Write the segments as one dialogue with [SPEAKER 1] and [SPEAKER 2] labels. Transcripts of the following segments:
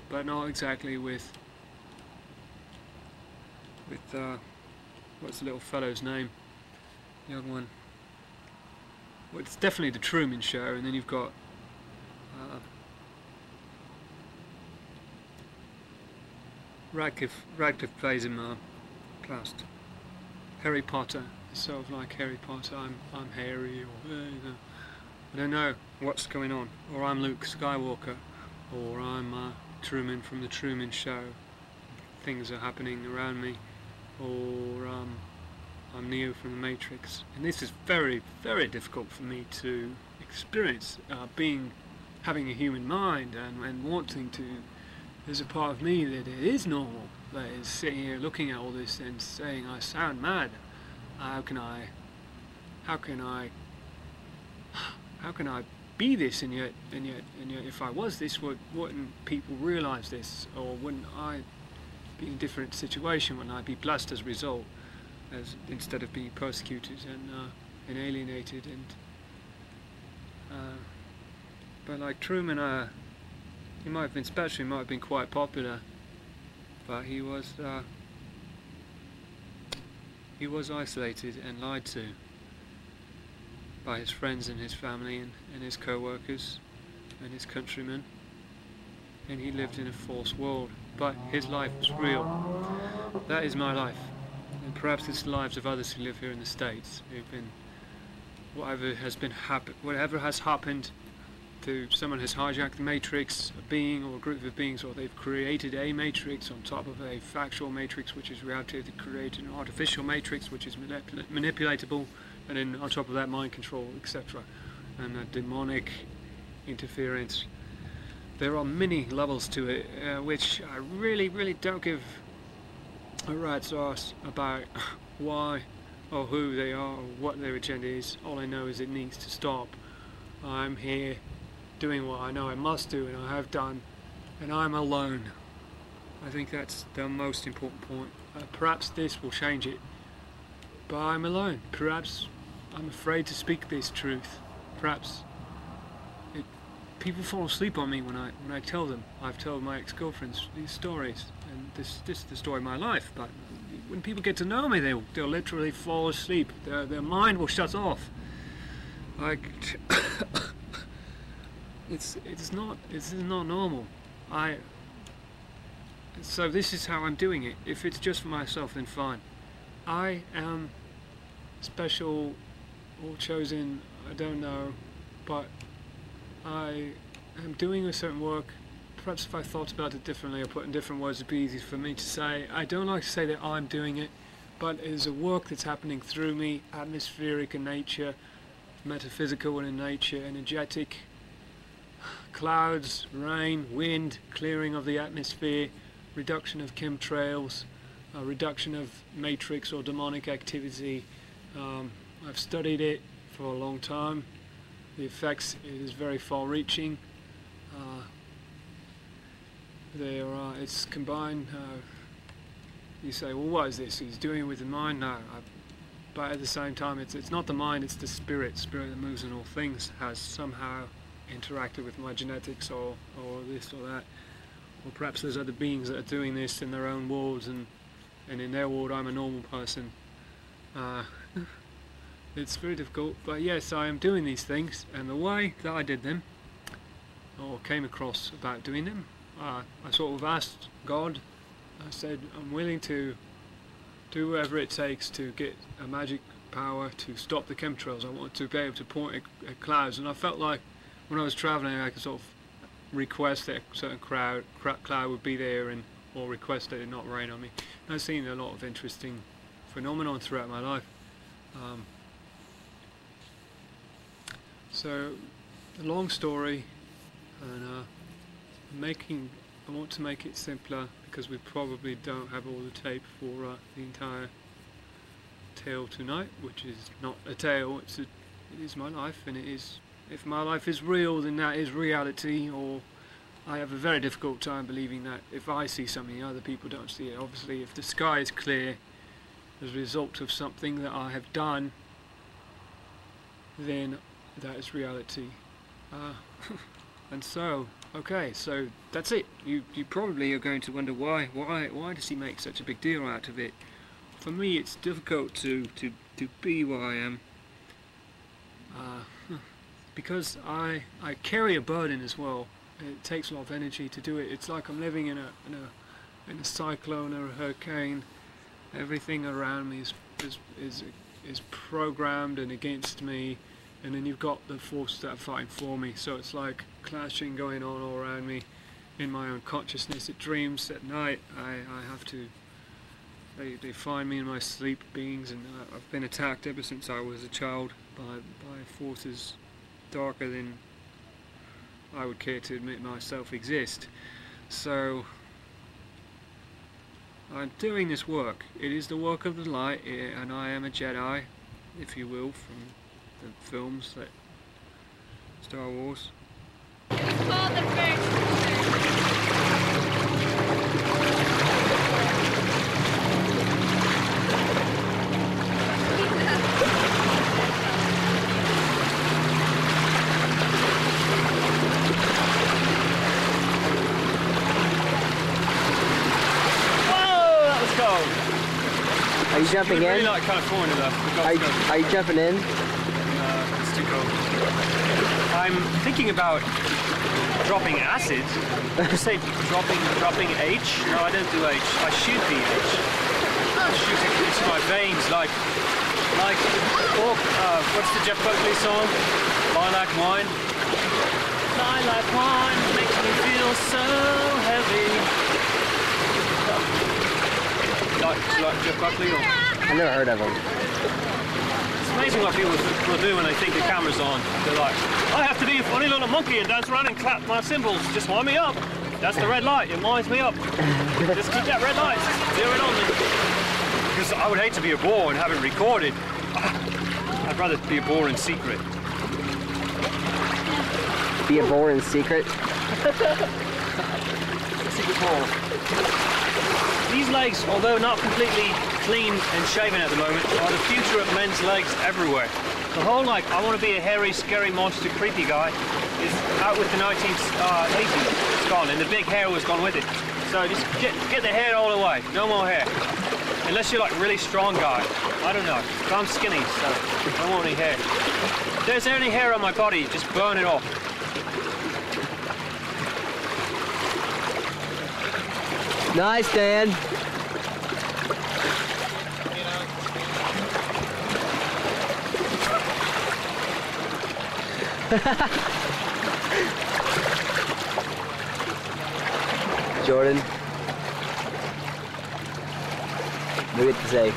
[SPEAKER 1] but not exactly with what's the little fellow's name? The young one. Well, it's definitely the Truman Show, and then you've got Radcliffe plays him class. Harry Potter. It's sort of like Harry Potter. I'm Harry, or you know, I don't know what's going on. Or I'm Luke Skywalker, or I'm Truman from the Truman Show. Things are happening around me, or I'm Neo from the Matrix. And this is very, very difficult for me to experience. Having a human mind and wanting to. There's a part of me that it is normal, that is sitting here looking at all this and saying I sound mad. How can I be this, and yet if I was this, wouldn't people realise this, or wouldn't I be in a different situation? Wouldn't I be blessed as a result, instead of being persecuted and alienated? And but like Truman, he might have been special, he might have been quite popular, but he was isolated and lied to by his friends and his family and his co-workers and his countrymen, and he lived in a false world. But his life was real. That is my life, and perhaps it's the lives of others who live here in the States, who've been whatever has happened to someone has hijacked the Matrix, a being or a group of beings, or they've created a Matrix on top of a factual Matrix, which is reality. They created an artificial Matrix, which is manipulatable, and then on top of that, mind control, etc., and a demonic interference. There are many levels to it, which I really, really don't give a rat's arse about why or who they are or what their agenda is. All I know is it needs to stop. I'm here doing what I know I must do, and I have done, and I'm alone. I think that's the most important point. Perhaps this will change it, but I'm alone. Perhaps I'm afraid to speak this truth. Perhaps people fall asleep on me when I tell them. I've told my ex-girlfriends these stories, and this is the story of my life. But when people get to know me, they'll literally fall asleep. Their mind will shut off. Like this is not normal. So this is how I'm doing it. If it's just for myself, then fine. I am special or chosen, I don't know, but I am doing a certain work. Perhaps if I thought about it differently or put in different words, it'd be easy for me to say. I don't like to say that I'm doing it, but it is a work that's happening through me, atmospheric in nature, metaphysical in nature, energetic. Clouds, rain, wind, clearing of the atmosphere, reduction of chemtrails, reduction of matrix or demonic activity. I've studied it for a long time. The effects is very far-reaching. It's combined. You say, well, what is this? He's doing it with the mind? No. But at the same time, it's not the mind, it's the spirit. Spirit that moves in all things has somehow interacted with my genetics or this or that. Or perhaps there's other beings that are doing this in their own worlds, and in their world I'm a normal person. It's very difficult, but yes, I am doing these things, and the way that I did them, or came across about doing them, I sort of asked God. I said, I'm willing to do whatever it takes to get a magic power to stop the chemtrails. I want to be able to point at clouds, and I felt like when I was travelling I could sort of request that a certain cloud would be there, or request that it not rain on me. And I've seen a lot of interesting phenomenon throughout my life. So, a long story, and I want to make it simpler because we probably don't have all the tape for the entire tale tonight, which is not a tale. It is my life, and it is. If my life is real, then that is reality. Or I have a very difficult time believing that if I see something, other people don't see it. Obviously, if the sky is clear as a result of something that I have done, then that is reality. And so Okay, so that's it. You probably are going to wonder why does he make such a big deal out of it? For me, it's difficult to be what I am, because I carry a burden as well. It takes a lot of energy to do it. It's like I'm living in a cyclone or a hurricane. Everything around me is programmed and against me, and then you've got the forces that are fighting for me. So it's like clashing going on all around me in my own consciousness. At dreams, at night, I have to. They find me in my sleep beings, and I've been attacked ever since I was a child by forces darker than I would care to admit myself exist. So I'm doing this work. It is the work of the light, and I am a Jedi, if you will, from the films that Star Wars.
[SPEAKER 2] It's called the first.
[SPEAKER 3] Are you jumping in?
[SPEAKER 1] Really like California though.
[SPEAKER 3] Are you jumping in?
[SPEAKER 1] It's too cold. I'm thinking about dropping acid. You say dropping H? No, I don't do H. I shoot the H. I shoot it into my veins like what's the Jeff Buckley song? Lilac Wine. Lilac wine makes me feel so heavy. Like Jeff Buckley? Or?
[SPEAKER 3] I've never heard of him.
[SPEAKER 1] It's amazing what people will do when they think the camera's on. They're like, I have to be a funny little monkey and dance around and clap my cymbals. Just wind me up. That's the red light. It winds me up. Just keep that red light. Zero it on me. Because I would hate to be a bore and have it recorded. I'd rather be a bore in secret.
[SPEAKER 3] Be a bore in secret?
[SPEAKER 1] Secret bore. These legs, although not completely clean and shaven at the moment, are the future of men's legs everywhere. The whole, like, I want to be a hairy, scary, monster, creepy guy is out with the 1980s. It's gone, and the big hair was gone with it. So just get the hair all away. No more hair. Unless you're like really strong guy. I don't know. But I'm skinny, so I don't want any hair. If there's any hair on my body, just burn it off.
[SPEAKER 3] Nice, Dan. Jordan. What do you have to say?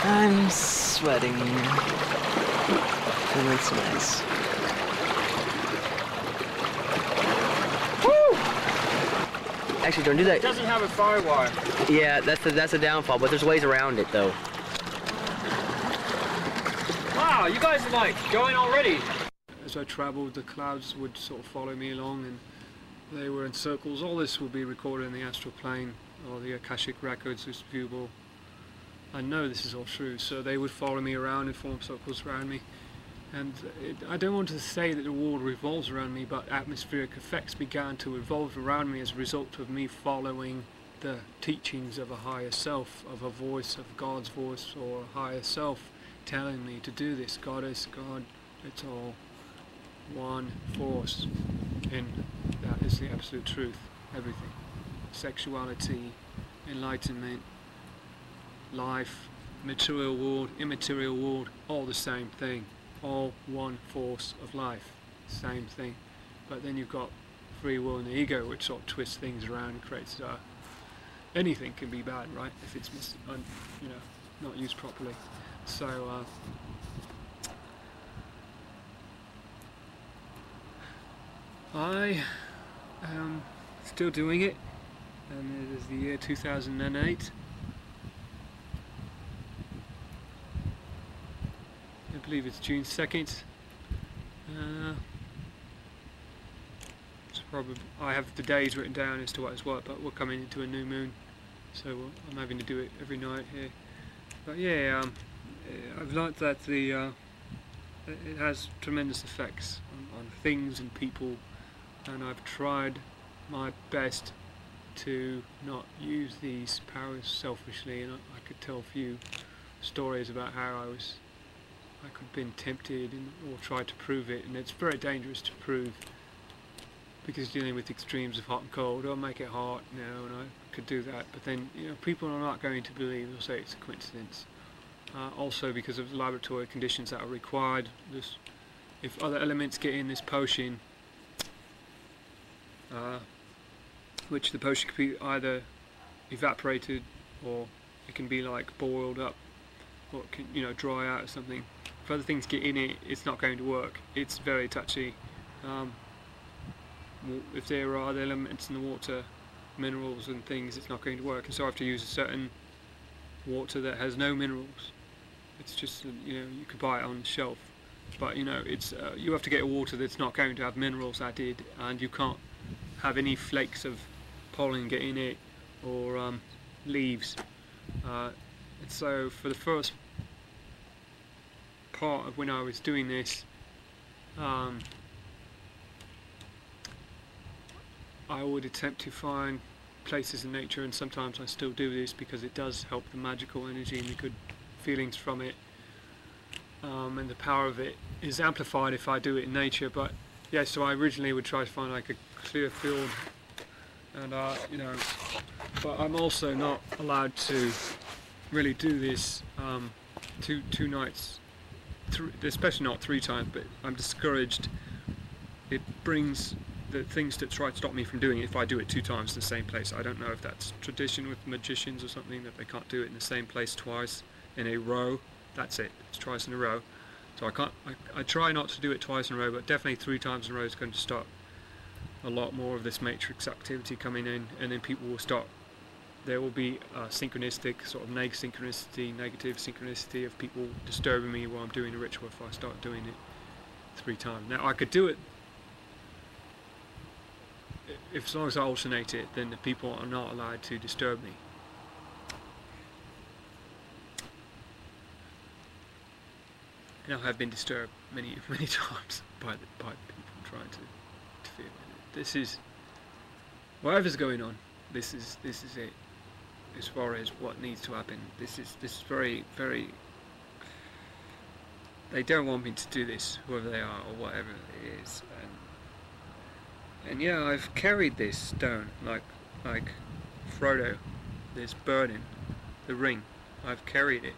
[SPEAKER 4] I'm sweating. And it's nice.
[SPEAKER 3] Actually, don't do that.
[SPEAKER 1] It doesn't have a firewire.
[SPEAKER 3] Yeah, that's the downfall, but there's ways around it, though.
[SPEAKER 1] Wow, you guys are like going already. As I travelled, the clouds would sort of follow me along, and they were in circles. All this will be recorded in the astral plane, or the Akashic records, which is viewable. I know this is all true, so they would follow me around and form circles around me. And I don't want to say that the world revolves around me, but atmospheric effects began to revolve around me as a result of me following the teachings of a higher self, of a voice, of God's voice, or a higher self telling me to do this. God is God, it's all one force, and that is the absolute truth. Everything. Sexuality, enlightenment, life, material world, immaterial world, all the same thing. All one force of life, same thing. But then you've got free will and the ego, which sort of twists things around and creates anything can be bad, right? If it's not used properly. So I am still doing it, and it is the year 2008. I believe it's June 2nd. It's probably, I have the days written down as to what is what, but we're coming into a new moon, so I'm having to do it every night here. But yeah, I've learnt that it has tremendous effects on things and people and I've tried my best to not use these powers selfishly, and I could tell a few stories about how I could have been tempted or tried to prove it, and it's very dangerous to prove, because dealing with extremes of hot and cold. I'll make it hot, you know, and I could do that, but then, you know, people are not going to believe. They'll say it's a coincidence. Also because of the laboratory conditions that are required. If other elements get in this potion, which the potion can be either evaporated, or it can be like boiled up, or it can, you know, dry out or something. If other things get in it, it's not going to work. It's very touchy. If there are other elements in the water, minerals and things, it's not going to work. And so I have to use a certain water that has no minerals. It's just, you know, you could buy it on the shelf, but you know, it's you have to get a water that's not going to have minerals added, and you can't have any flakes of pollen get in it, or leaves. And so for the first part of when I was doing this, I would attempt to find places in nature, and sometimes I still do this because it does help the magical energy and the good feelings from it, and the power of it is amplified if I do it in nature. But yeah, so I originally would try to find like a clear field, and you know, but I'm also not allowed to really do this two nights, especially not 3 times, but I'm discouraged. It brings the things that try to stop me from doing it if I do it 2 times in the same place. I don't know if that's tradition with magicians or something, that they can't do it in the same place twice in a row. That's it, it's twice in a row. So I try not to do it twice in a row, but definitely 3 times in a row is going to stop a lot more of this matrix activity coming in, and then people will start, there will be a synchronistic, sort of negative synchronicity of people disturbing me while I'm doing a ritual if I start doing it 3 times. Now I could do it, if as long as I alternate it, then the people are not allowed to disturb me. And I have been disturbed many times by people trying to interfere with it. This is, whatever's going on, this is it. As far as what needs to happen, this is very, they don't want me to do this, whoever they are or whatever it is. And yeah, I've carried this stone like Frodo, this burden, the ring. I've carried it.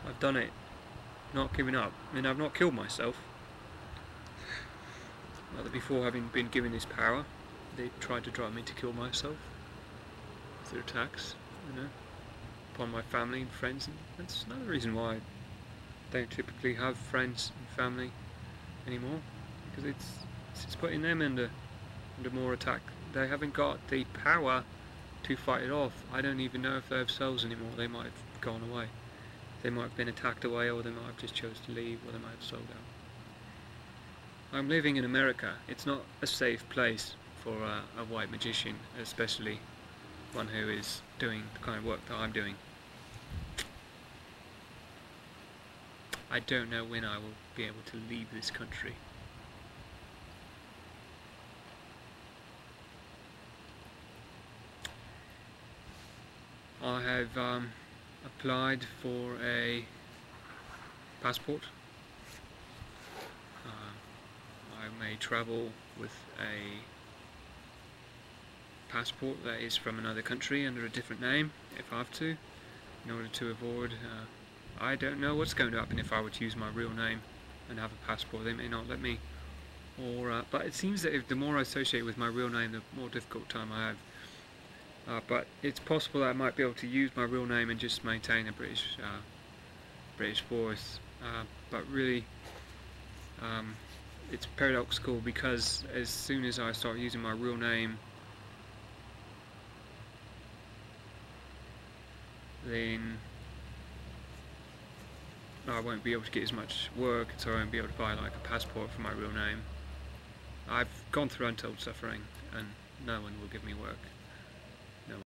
[SPEAKER 1] I've done it. Not giving up. I mean, I've not killed myself. Not that before having been given this power, they tried to drive me to kill myself through attacks, you know, upon my family and friends. And that's another reason why I don't typically have friends and family anymore, because it's putting them under more attack. They haven't got the power to fight it off. I don't even know if they have cells anymore. They might have gone away. They might have been attacked away, or they might have just chose to leave, or they might have sold out. I'm living in America. It's not a safe place for a white magician, especially one who is doing the kind of work that I'm doing. I don't know when I will be able to leave this country. I have applied for a passport. I may travel with a passport that is from another country under a different name if I have to, in order to avoid, I don't know what's going to happen if I were to use my real name and have a passport. They may not let me, or but it seems that if the more I associate with my real name, the more difficult time I have. But it's possible that I might be able to use my real name and just maintain a British voice. But really, it's paradoxical, because as soon as I start using my real name, then I won't be able to get as much work, so I won't be able to buy like a passport for my real name. I've gone through untold suffering, and no one will give me work.